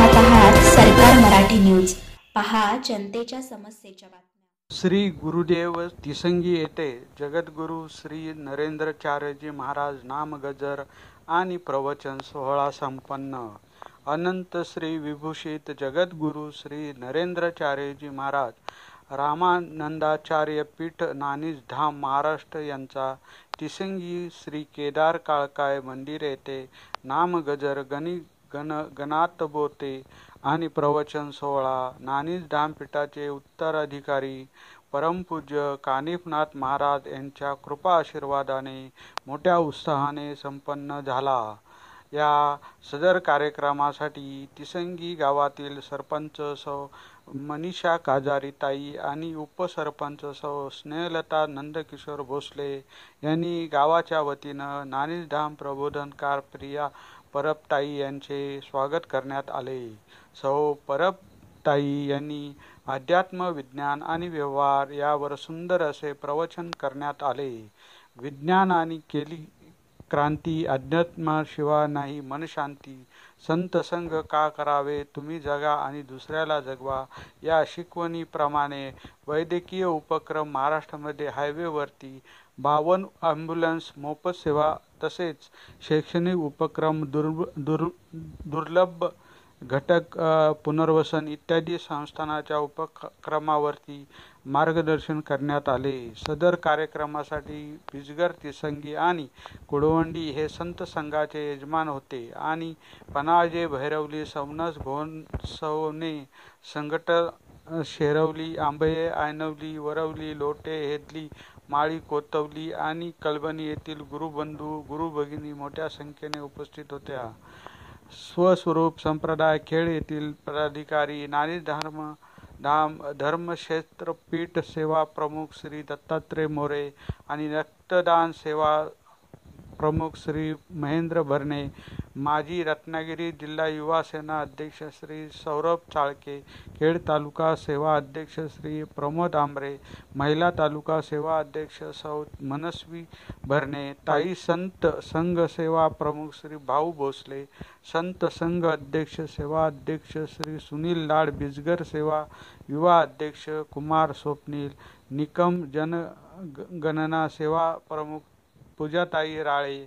पाहत आहात सरकार मराठी न्यूज. पहा जनतेच्या समस्येच्या बातम्या. श्री गुरुदेव तिसंगी येथे जगद्गुरू श्री नरेंद्राचार्यजी महाराज नामगजर आणि प्रवचन सोहळा संपन्न. अनंत श्री विभूषित जगद्गुरू श्री नरेंद्राचार्यजी महाराज रामानंदाचार्य पीठ नानीज धाम महाराष्ट्र यांचा तिसंगी श्री केदार काळकाय मंदिर येथे नामगजर गणातबोते आणि प्रवचन सोहळा नानीज धाम पीठाचे उत्तराधिकारी परमपूज्य कानिफनाथ महाराज यांच्या कृपा आशीर्वादाने मोठ्या उत्साहाने संपन्न झाला. या सदर कार्यक्रमासाठी तिसंगी गावातील सरपंच सौ मनीषा काजारीताई आणि उपसरपंच सौ स्नेहलता नंदकिशोर भोसले यांनी गावाच्या वतीनं नानीजधाम प्रबोधनकार प्रिया परबताई यांचे स्वागत करण्यात आले. सौ परबताई यांनी अध्यात्म, विज्ञान आणि व्यवहार यावर सुंदर असे प्रवचन करण्यात आले. विज्ञान आणि केली क्रांती, अध्यात्माशिवाय नाही मनशांती, संत संग का करावे, तुम्ही जगा आणि दुसऱ्याला जगवा या शिकवणीप्रमाणे वैद्यकीय उपक्रम महाराष्ट्रामध्ये हायवेवरती 52 ॲम्ब्युलन्स मोफत सेवा तसेच शैक्षणिक उपक्रम, दुर्लभ घटक पुनर्वसन इत्यादी संस्थानाच्या उपक्रमावरती मार्गदर्शन करण्यात आले. सदर कार्यक्रमासाठी बिजगर, तिसंगी आणि कुडवंडी हे संत संघाचे यजमान होते आणि पनाळजे, भैरवली, सवनस, भोनसवणे, संगट, शेरवली, आंबये, ऐनवली, वरवली, लोटे, हेदली, माळी, कोतवली आणि कळवणी येथील गुरुबंधू गुरुभगिनी मोठ्या संख्येने उपस्थित होत्या. स्वस्वरूप संप्रदाय खेळ येथील पदाधिकारी, नानीज धाम धर्मक्षेत्र पीठ सेवा प्रमुख श्री दत्तात्रय मोरे आणि रक्तदान सेवा प्रमुख श्री महेंद्र भरणे, माजी रत्नागिरी जिल्हा युवा सेना अध्यक्ष श्री सौरभ चाळके, खेड तालुका सेवा अध्यक्ष श्री प्रमोद आंबरे, महिला तालुका सेवा अध्यक्ष सौ मनस्वी भरणे, ताई संत संघ सेवा प्रमुख श्री भाऊ भोसले, संत संघ अध्यक्ष सेवा अध्यक्ष श्री सुनील लाड, बिजगर सेवा युवा अध्यक्ष कुमार स्वप्नील, निकम जनगणना सेवा प्रमुख पूजाताई राळे,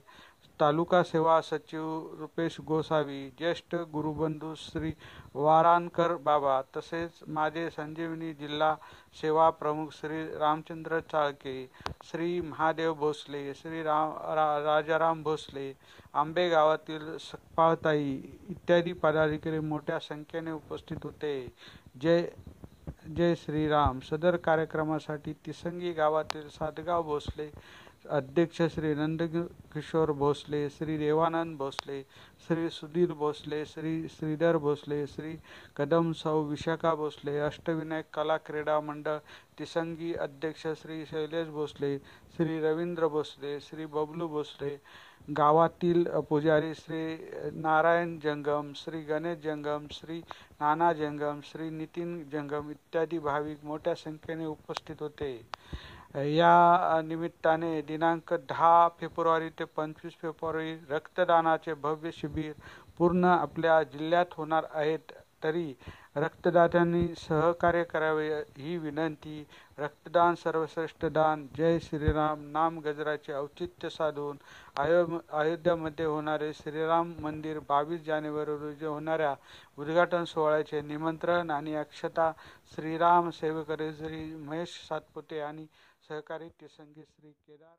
तालुका सेवा सचिव रुपेश गोसावी, ज्येष्ठ गुरुबंधू श्री वाराणकर बाबा तसेच माझे संजीवनी जिल्हा सेवा प्रमुख श्री रामचंद्र चाळके, श्री महादेव भोसले, श्री राजाराम भोसले, आंबे गावातील सकपाळताई इत्यादी पदाधिकारी मोठ्या संख्येने उपस्थित होते. जय श्रीराम. सदर कार्यक्रमासाठी तिसंगी गावातील सातगाव भोसले अध्यक्ष श्री नंदकिशोर भोसले, श्री देवानंद भोसले, श्री सुधीर भोसले, श्री श्रीधर भोसले, श्री कदम सौ विशाखा भोसले, अष्टविनायक कला क्रीडा मंडळ तिसंगी अध्यक्ष श्री शैलेश भोसले, श्री रवींद्र भोसले, श्री बबलू भोसले, गावातील पुजारी श्री नारायण जंगम, श्री गणेश जंगम, श्री नाना जंगम, श्री नितीन जंगम इत्यादी भाविक मोठ्या संख्येने उपस्थित होते. या निमित्ताने दिनांक 10 फेब्रुवारी ते 25 फेब्रुवारी रक्तदानाचे भव्य शिबिर पूर्ण आपल्या जिल्ह्यात होणार आहेत, तरी रक्तदात्यांनी सहकार्य करावे ही विनंती. रक्तदान सर्वश्रेष्ठ दान. जय श्रीराम. नाम गजराचे औचित्य साधून अयोध्यामध्ये होणारे श्रीराम मंदिर 22 जानेवारी रोजी होणाऱ्या उद्घाटन सोहळ्याचे निमंत्रण आणि अक्षता श्रीराम सेवकरी श्री महेश सातपुते आणि सहकारी तिसंगी श्री केदार